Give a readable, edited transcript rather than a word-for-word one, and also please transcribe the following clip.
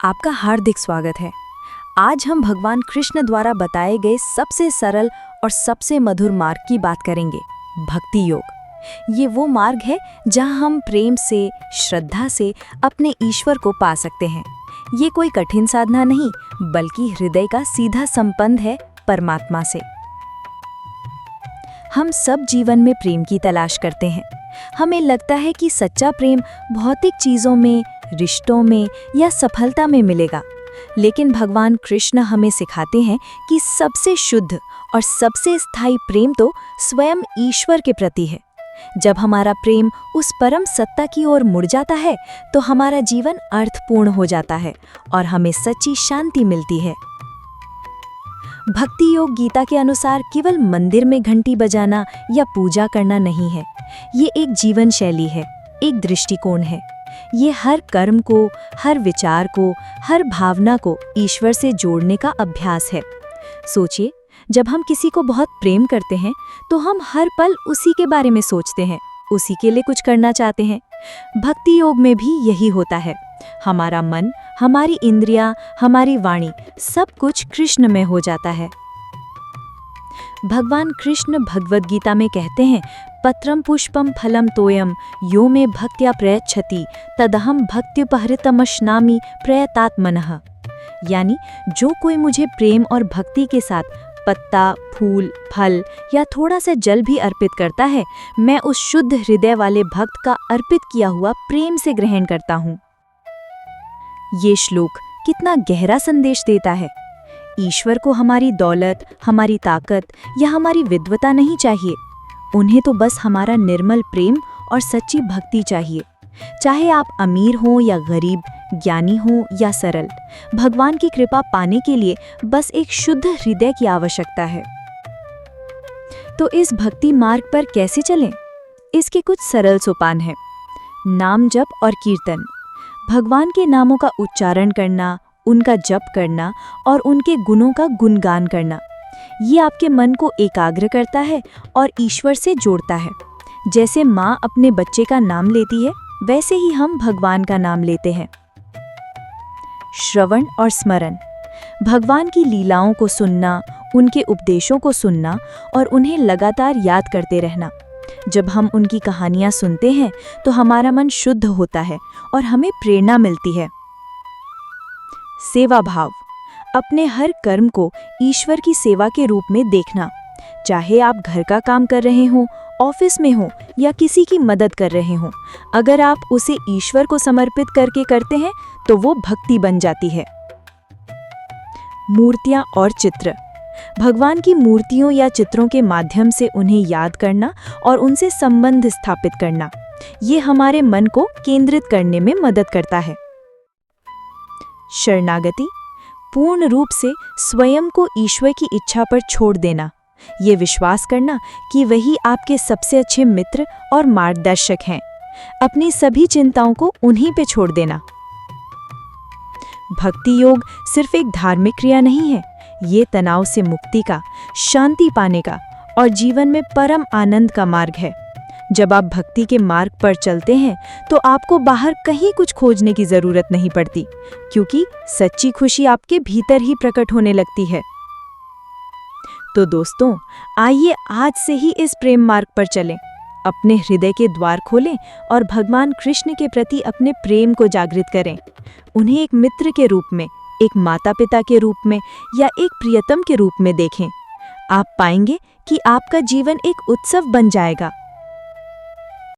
आपका हार्दिक स्वागत है। आज हम भगवान कृष्ण द्वारा बताए गए सबसे सरल और सबसे मधुर मार्ग की बात करेंगे, भक्ति योग। ये वो मार्ग है जहां हम प्रेम से, श्रद्धा से अपने ईश्वर को पा सकते हैं। ये कोई कठिन साधना नहीं, बल्कि हृदय का सीधा संबंध है परमात्मा से। हम सब जीवन में प्रेम की तलाश करते हैं। हमें लगता है कि सच्चा प्रेम भौतिक चीज़ों में, रिश्तों में या सफलता में मिलेगा, लेकिन भगवान कृष्ण हमें सिखाते हैं कि सबसे शुद्ध और सबसे स्थायी प्रेम तो स्वयं ईश्वर के प्रति है। जब हमारा प्रेम उस परम सत्ता की ओर मुड़ जाता है, तो हमारा जीवन अर्थपूर्ण हो जाता है और हमें सच्ची शांति मिलती है। भक्ति योग गीता के अनुसार केवल मंदिर में घंटी बजाना या पूजा करना नहीं है। ये एक जीवन शैली है, एक दृष्टिकोण है। ये हर कर्म को, हर विचार को, हर भावना को ईश्वर से जोड़ने का अभ्यास है। सोचिए, जब हम किसी को बहुत प्रेम करते हैं तो हम हर पल उसी के बारे में सोचते हैं, उसी के लिए कुछ करना चाहते हैं। भक्ति योग में भी यही होता है। हमारा मन, हमारी इंद्रियां, हमारी वाणी, सब कुछ कृष्ण में हो जाता है। भगवान कृष्ण भगवद गीता में कहते हैं, पत्रम पुष्पम फलम तोयम यो में भक्त्या प्रयच्छति तदहम भक्त्युपहृतमश्नामि प्रयतात्मनः। यानी जो कोई मुझे प्रेम और भक्ति के साथ पत्ता, फूल, फल या थोड़ा सा जल भी अर्पित करता है, मैं उस शुद्ध हृदय वाले भक्त का अर्पित किया हुआ प्रेम से ग्रहण करता हूँ। ये श्लोक कितना गहरा संदेश देता है। ईश्वर को हमारी दौलत, हमारी ताकत या हमारी विद्वता नहीं चाहिए। उन्हें तो बस हमारा निर्मल प्रेम और सच्ची भक्ति चाहिए। चाहे आप अमीर हो या गरीब, ज्ञानी हो या सरल, भगवान की कृपा पाने के लिए बस एक शुद्ध हृदय की आवश्यकता है। तो इस भक्ति मार्ग पर कैसे चलें? इसके कुछ सरल सोपान हैं। नाम जप और कीर्तन। भगवान के नामों का उच्चारण करना, उनका जप करना और उनके गुणों का गुणगान करना, ये आपके मन को एकाग्र करता है और ईश्वर से जोड़ता है। जैसे माँ अपने बच्चे का नाम लेती है, वैसे ही हम भगवान का नाम लेते हैं। श्रवण और स्मरण। भगवान की लीलाओं को सुनना, उनके उपदेशों को सुनना और उन्हें लगातार याद करते रहना। जब हम उनकी कहानियां सुनते हैं तो हमारा मन शुद्ध होता है और हमें प्रेरणा मिलती है। सेवा भाव। अपने हर कर्म को ईश्वर की सेवा के रूप में देखना। चाहे आप घर का काम कर रहे हों, ऑफिस में हो या किसी की मदद कर रहे हों, अगर आप उसे ईश्वर को समर्पित करके करते हैं तो वो भक्ति बन जाती है। मूर्तियां और चित्र। भगवान की मूर्तियों या चित्रों के माध्यम से उन्हें याद करना और उनसे संबंध स्थापित करना, ये हमारे मन को केंद्रित करने में मदद करता है। शरणागति। पूर्ण रूप से स्वयं को ईश्वर की इच्छा पर छोड़ देना, ये विश्वास करना कि वही आपके सबसे अच्छे मित्र और मार्गदर्शक हैं। अपनी सभी चिंताओं को उन्हीं पे छोड़ देना। भक्ति योग सिर्फ एक धार्मिक क्रिया नहीं है, ये तनाव से मुक्ति का, शांति पाने का और जीवन में परम आनंद का मार्ग है। जब आप भक्ति के मार्ग पर चलते हैं तो आपको बाहर कहीं कुछ खोजने की जरूरत नहीं पड़ती, क्योंकि सच्ची खुशी आपके भीतर ही प्रकट होने लगती है। तो दोस्तों, आइए आज से ही इस प्रेम मार्ग पर चलें। अपने हृदय के द्वार खोलें और भगवान कृष्ण के प्रति अपने प्रेम को जागृत करें। उन्हें एक मित्र के रूप में, एक माता पिता के रूप में या एक प्रियतम के रूप में देखें। आप पाएंगे कि आपका जीवन एक उत्सव बन जाएगा।